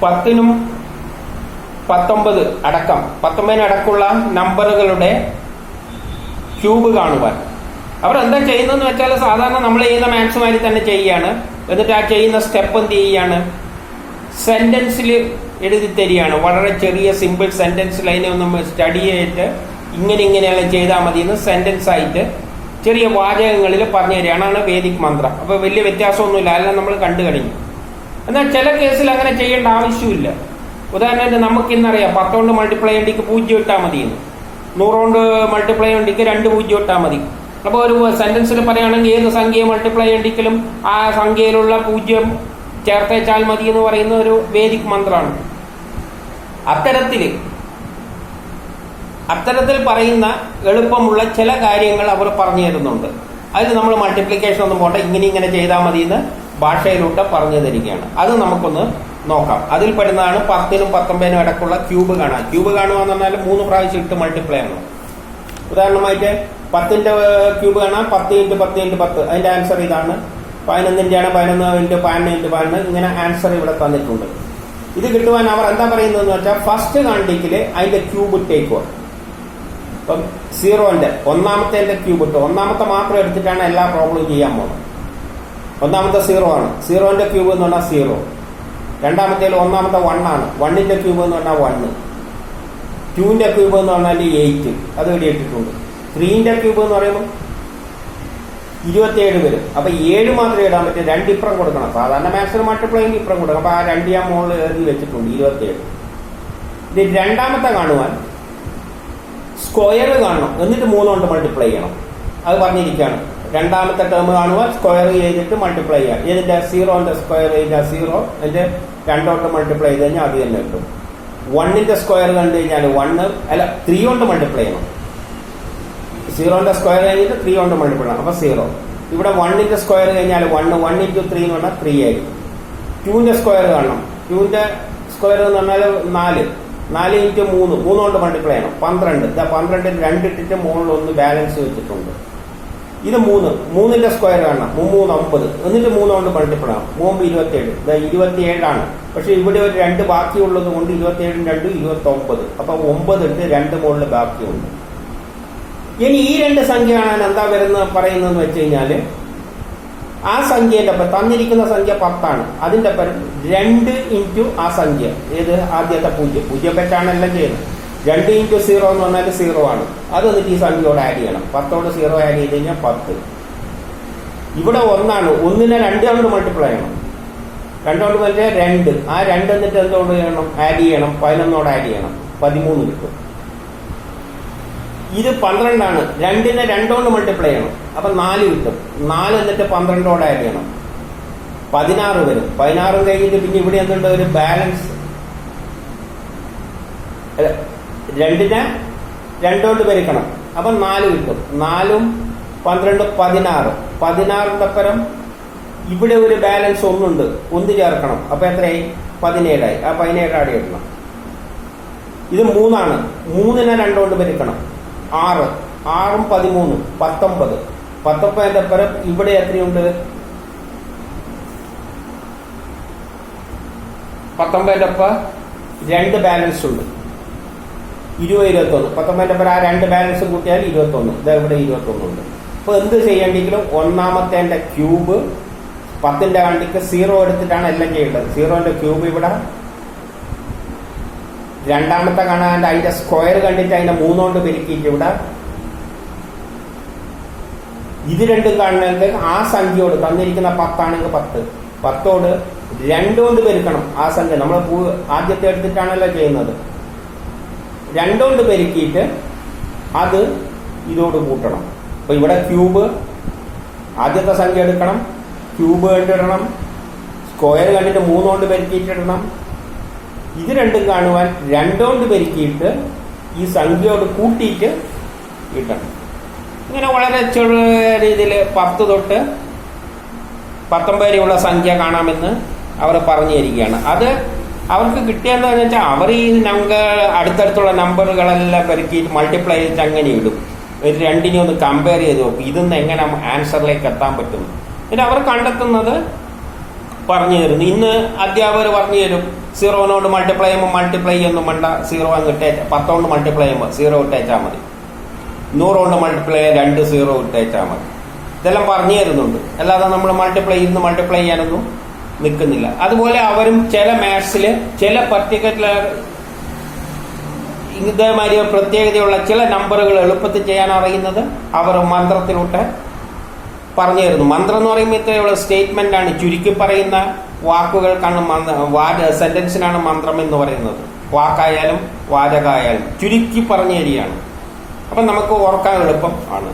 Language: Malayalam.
10നും 19 അടക്കം 19 അടക്കമുള്ള നമ്പറുകളുടെ ക്യൂബ് കാണുവാൻ അവർ എന്താ ചെയ്യുന്നതെന്ന് വെച്ചാൽ സാധാരണ നമ്മൾ ചെയ്യുന്ന മാത്സുമാരി തന്നെ ചെയ്യുകയാണ്. എന്നിട്ട് ആ ചെയ്യുന്ന സ്റ്റെപ്പ് എന്ത് ചെയ്യുകയാണ്, സെന്റൻസിൽ എഴുതി തരികയാണ്. വളരെ ചെറിയ സിമ്പിൾ സെന്റൻസിൽ അതിനെ ഒന്ന് സ്റ്റഡി ചെയ്തിട്ട് ഇങ്ങനെയെല്ലാം ചെയ്താൽ മതി എന്ന് സെന്റൻസ് ആയിട്ട് ചെറിയ വാചകങ്ങളിൽ പറഞ്ഞു തരികയാണ് വേദിക് മന്ത്രം. അപ്പോൾ വലിയ വ്യത്യാസമൊന്നുമില്ല, അതെല്ലാം നമ്മൾ കണ്ടു കഴിഞ്ഞു. എന്നാൽ ചില കേസിൽ അങ്ങനെ ചെയ്യേണ്ട ആവശ്യമില്ല. ഉദാഹരണത്തിന് നമുക്കിന്നറിയാം 10 കൊണ്ട് മൾട്ടിപ്ലൈ ചെയ്യേണ്ടിക്ക് 0 ഇട്ടാൽ മതി, 100 കൊണ്ട് മൾട്ടിപ്ലൈ ചെയ്യേണ്ടിക്ക് 2 0 ഇട്ടാൽ മതി. അപ്പോൾ ഒരു സെന്റൻസിൽ പറയുകയാണെങ്കിൽ ഏത് സംഖ്യയെ മൾട്ടിപ്ലൈ ചെയ്യേണ്ടിക്കലും ആ സംഖ്യയിലുള്ള 0 ചേർത്തേച്ചാൽ മതി എന്ന് പറയുന്ന ഒരു വേദിക് മന്ത്രമാണ്. അത്തരത്തിൽ പറയുന്ന എളുപ്പമുള്ള ചില കാര്യങ്ങൾ അവർ പറഞ്ഞു തരുന്നുണ്ട്. അതിൽ നമ്മൾ മൾട്ടിപ്ലിക്കേഷൻ ഒന്നും പോട്ടെ, ഇങ്ങനെ ചെയ്താൽ മതി എന്ന് ഭാഷയിലൂടെ പറഞ്ഞു തരികയാണ്. അത് നമുക്കൊന്ന് നോക്കാം. അതിൽ പെടുന്നതാണ് 10നും 19നും ഇടക്കുള്ള ക്യൂബ് കാണാൻ. ക്യൂബ് കാണുക എന്ന് പറഞ്ഞാൽ 3 പ്രാവശ്യം ഇട്ട് മൾട്ടിപ്ലൈ ആണ്. ഉദാഹരണമായിട്ട് 10ന്റെ ക്യൂബ് കാണാൻ 10 × 10 × 10. അതിന്റെ ആൻസർ ഇതാണ്. 11ന്റെയാണ് 11 × 11 × 11. ഇങ്ങനെ ആൻസർ ഇവിടെ തന്നിട്ടുണ്ട്. ഇത് കിട്ടുവാൻ അവർ എന്താ പറയുന്നതെന്ന് വെച്ചാൽ ഫസ്റ്റ് കണ്ടിക്കില് അതിന്റെ ക്യൂബ് ഇട്ടേക്കുക. ഇപ്പം 0ന്റെ ഒന്നാമത്തെ ക്യൂബ് ഇട്ടു. ഒന്നാമത്തെ മാത്രം എടുത്തിട്ടാണ് എല്ലാ പ്രോബ്ലം ചെയ്യാൻ പോകുന്നത്. ഒന്നാമത്തെ 0 ആണ്. 0ന്റെ ക്യൂബ് എന്ന് പറഞ്ഞാൽ 0. രണ്ടാമത്തേൽ ഒന്നാമത്തെ 1 ആണ്. 1ന്റെ ക്യൂബ് എന്ന് പറഞ്ഞാൽ 1. 2ന്റെ ക്യൂബ് എന്ന് പറഞ്ഞാൽ 8. അത് ഇവിടെ ഇട്ടിട്ടുണ്ട്. 3ന്റെ ക്യൂബ് എന്ന് പറയുമ്പോൾ 27 വരും. അപ്പൊ 7 മാത്രമേ ഇടാൻ പറ്റും. 2 ഇപ്പുറം കൊടുക്കണം. സാധാരണ മാത്സിന് മൾട്ടിപ്ലൈ ഇപ്പുറം കൊടുക്കണം. അപ്പൊ ആ 2 ഞാൻ മുകളിൽ എഴുതി വെച്ചിട്ടുണ്ട് 27. ഇത് രണ്ടാമത്തെ കാണുവാൻ സ്ക്വയർ കാണണം, എന്നിട്ട് 3 കൊണ്ട് മൾട്ടിപ്ലൈ ചെയ്യണം. അത് പറഞ്ഞിരിക്കുകയാണ്. രണ്ടാമത്തെ ടേം കാണുവാൻ സ്ക്വയർ ചെയ്തിട്ട് മൾട്ടിപ്ലൈ ചെയ്യാം. ഇതിന്റെ 0ന്റെ സ്ക്വയർ ചെയ്താൽ 0, അതിന്റെ 2 കൊണ്ട് മൾട്ടിപ്ലൈ ചെയ്ത് കഴിഞ്ഞാൽ അത് തന്നെ കിട്ടും. 1ന്റെ സ്ക്വയർ കണ്ടു കഴിഞ്ഞാൽ 1 അല്ല 3 കൊണ്ട് മൾട്ടിപ്ലൈ ചെയ്യണം. 0ന്റെ സ്ക്വയർ കഴിഞ്ഞിട്ട് 3 കൊണ്ട് മൾട്ടിപ്ലൈ ചെയ്യണം. അപ്പൊ 0. ഇവിടെ 1ന്റെ സ്ക്വയർ കഴിഞ്ഞാൽ 1 × 3 എന്ന് പറഞ്ഞാൽ 3 ആയിരിക്കും. 2ന്റെ സ്ക്വയർ കാണണം. 2ന്റെ സ്ക്വയർ എന്ന് പറഞ്ഞാൽ 4. 4 × 3 കൊണ്ട് മൾട്ടിപ്ലൈ ചെയ്യണം. 12. 12 2 ഇട്ടിട്ട് മുകളിൽ 1 ബാലൻസ് വെച്ചിട്ടുണ്ട്. ഇത് 3ന്റെ സ്ക്വയർ കാണണം. 3 9. എന്നിട്ട് 3 കൊണ്ട് മൾട്ടിപ്ലൈ ചെയ്യണം. 3 27. 27 ആണ്. പക്ഷെ ഇവിടെ ഒരു 2 ബാക്കിയുള്ളത് കൊണ്ട് 27 2 29. അപ്പൊ 9 ഇട്ട് 2 മുകളിൽ ബാക്കിയുണ്ട്. ഇനി ഈ 2 സംഖ്യ കാണാൻ എന്താ പറയുന്നതെന്ന് വെച്ച് കഴിഞ്ഞാല് ആ സംഖ്യന്റെ ഒപ്പം തന്നിരിക്കുന്ന സംഖ്യ 10 ആണ്. അതിന്റെ ഒപ്പം 2 × ആ സംഖ്യ ഏത് ആദ്യത്തെ 0 വെച്ചാണ് എല്ലാം ചെയ്യുന്നത്. 2 × 0 എന്ന് പറഞ്ഞാൽ 0 ആണ്. അത് എന്നിട്ട് ഈ സംഖ്യയോട് ആഡ് ചെയ്യണം. 10ഓട് 0 ആഡ് ചെയ്ത് കഴിഞ്ഞാൽ 10. ഇവിടെ 1 ആണ്. 1നെ 2 കൊണ്ട് മൾട്ടിപ്ലൈ ചെയ്യണം. 2 കൊണ്ട് മൾട്ടിപ്ലൈ 2. ആ 2 എന്നിട്ട് എന്തുകൊണ്ട് ചെയ്യണം, ആഡ് ചെയ്യണം. 11ഓട് ആഡ് ചെയ്യണം. 13 കിട്ടും. ഇത് 12 ആണ്. 2നെ 2 കൊണ്ട് മൾട്ടിപ്ലൈ ചെയ്യണം. അപ്പൊ 4 കിട്ടും. 4 എന്നിട്ട് 12ഓട് ആഡ് ചെയ്യണം. 16 വരും. 16 കഴിഞ്ഞിട്ട് പിന്നെ ഇവിടെ എന്തുണ്ട്, ഒരു ബാലൻസ്. 2നെ 2 കൊണ്ട് പെരുക്കണം. അപ്പൊ 4 കിട്ടും. 4ഉം 12 16. 16ന്റെ പരം ഇവിടെ ഒരു ബാലൻസ് 1 ഉണ്ട്. 1 ചേർക്കണം. അപ്പൊ എത്രയായി? 17 ആയി. ആ 17 ആഡ് ചെയ്യണം. ഇത് 3 ആണ്. 3നെ 2 കൊണ്ട് പെരുക്കണം. 6. 6ഉം 13 19. 19ന്റെ പരം ഇവിടെ എത്രയുണ്ട്? 19ന്റെ ഒപ്പം 2 ബാലൻസ് ഉണ്ട്. 20 21. 19ന്റെ പരം ആ 2 ബാലൻസ് കൂട്ടിയാൽ 21. ഇതാ ഇവിടെ 21 ഉണ്ട്. അപ്പൊ എന്ത് ചെയ്യേണ്ടെങ്കിലും ഒന്നാമത്തെ ക്യൂബ് 10ന്റെ കണ്ടിക്ക് 0 എടുത്തിട്ടാണ് എല്ലാം ചെയ്യേണ്ടത്. 0ന്റെ ക്യൂബ് ഇവിടെ. രണ്ടാമത്തെ കാണാൻ അതിന്റെ സ്ക്വയർ കണ്ടിട്ട് അതിന്റെ 3 കൊണ്ട് പെരുക്കിയിട്ട് ഇവിടെ. ഇത് രണ്ടും കാണണമെങ്കിൽ ആ സംഖ്യയോട് തന്നിരിക്കുന്ന 10 ആണെങ്കിൽ 10. 10ഓട് 2 കൊണ്ട് പെരുക്കണം. ആ സംഖ്യ നമ്മൾ ആദ്യത്തെ എടുത്തിട്ടാണല്ലോ ചെയ്യുന്നത്. 2 കൊണ്ട് പെരുക്കിയിട്ട് അത് ഇതോട് കൂട്ടണം. അപ്പൊ ഇവിടെ ക്യൂബ് ആദ്യത്തെ സംഖ്യ എടുക്കണം, ക്യൂബ് കണ്ടിടണം, സ്ക്വയർ കണ്ടിട്ട് 3 കൊണ്ട് പെരുക്കിയിട്ടിടണം. ഇത് രണ്ടും കാണുവാൻ 2 കൊണ്ട് പെരുക്കിയിട്ട് ഈ സംഖ്യയോട് കൂട്ടിയിട്ട് ഇടണം. ഇങ്ങനെ വളരെ ചെറിയ രീതിയിൽ 10 തൊട്ട് 19 വരെയുള്ള സംഖ്യ കാണാമെന്ന് അവർ പറഞ്ഞു തരികയാണ്. അത് അവർക്ക് കിട്ടിയെന്ന് വെച്ചാൽ അവർ ഈ അടുത്തടുത്തുള്ള നമ്പറുകളെല്ലാം പെരുക്കിയിട്ട് മൾട്ടിപ്ലൈ ചെയ്തിട്ട് അങ്ങനെ ഇടും. ഒരു 2നെ ഒന്ന് കമ്പയർ ചെയ്ത് നോക്കും, ഇതൊന്ന് എങ്ങനെ ആൻസറിലേക്ക് എത്താൻ പറ്റും. പിന്നെ അവർ കണ്ടെത്തുന്നത് പറഞ്ഞു തരുന്നു. ഇന്ന് അധ്യാപകർ പറഞ്ഞു തരും 0 മൾട്ടിപ്ലൈ ചെയ്യുമ്പോൾ മൾട്ടിപ്ലൈ ഒന്നും വേണ്ട, 0 അങ്ങ് ഇട്ടേച്ച, 10 മൾട്ടിപ്ലൈ ചെയ്യുമ്പോൾ 0 ഇട്ടേച്ചാൽ മതി, 100 മൾട്ടിപ്ലൈ 2 0 ഇട്ടേച്ചാൽ മതി. ഇതെല്ലാം പറഞ്ഞു തരുന്നുണ്ട്. അല്ലാതെ നമ്മൾ മൾട്ടിപ്ലൈ ചെയ്യാനൊന്നും നിൽക്കുന്നില്ല. അതുപോലെ അവരും ചില മാത്സിൽ ചില പർട്ടിക്കുലർ ഇതേമാതിരി പ്രത്യേകതയുള്ള ചില നമ്പറുകൾ എളുപ്പത്തിൽ ചെയ്യാൻ അറിയുന്നത് അവർ മന്ത്രത്തിലൂടെ പറഞ്ഞു തരുന്നു. മന്ത്രം എന്ന് പറയുമ്പോൾ ഇത്രയുള്ള സ്റ്റേറ്റ്മെന്റ് ആണ്, ചുരുക്കി പറയുന്ന വാക്കുകൾക്കാണ് സെന്റൻസിനാണ് മന്ത്രം എന്ന് പറയുന്നത്. വാക്കായാലും വാചകമായാലും ചുരുക്കി പറഞ്ഞു തരികയാണ്. അപ്പം നമുക്ക് ഓർക്കാൻ എളുപ്പം ആണ്.